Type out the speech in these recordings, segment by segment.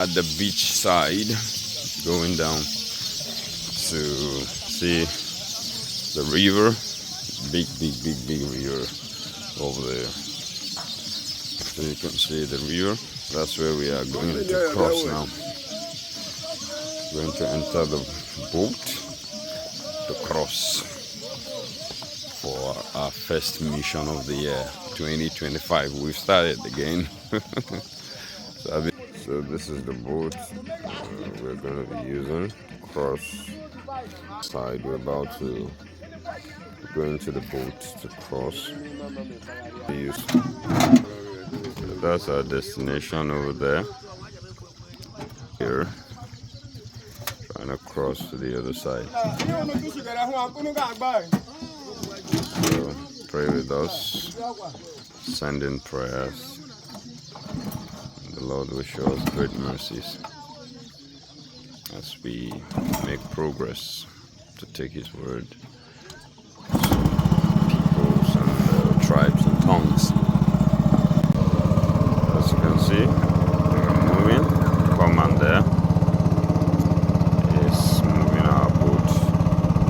At the beach side, going down to see the river, big river over there. So you can see the river. That's where we are going to cross now. Going to enter the boat to cross for our first mission of the year 2025. We've started again. So this is the boat we're going to be using to cross side. We're about to go into the boat to cross. So that's our destination over there. Here, trying to cross to the other side. So pray with us, send in prayers. The Lord will show us great mercies as we make progress to take His word to peoples and tribes and tongues. As you can see, we're moving. Command there is moving our boat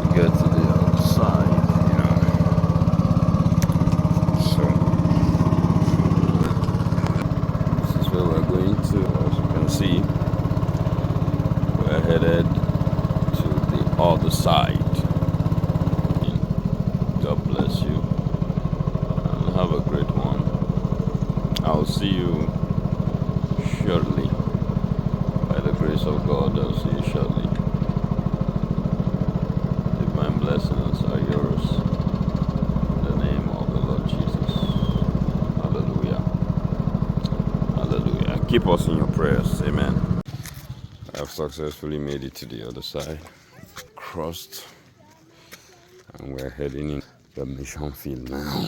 to get to the other side, So this is where we're going to. As you can see, we're headed to the other side. God bless you and have a great one. I'll see you shortly. By the grace of God, I'll see you shortly. Divine blessings are yours. In the name of the Lord Jesus. Hallelujah. Hallelujah. Keep us in your prayers. Amen. I have successfully made it to the other side. Crossed. And we're heading in the mission field now.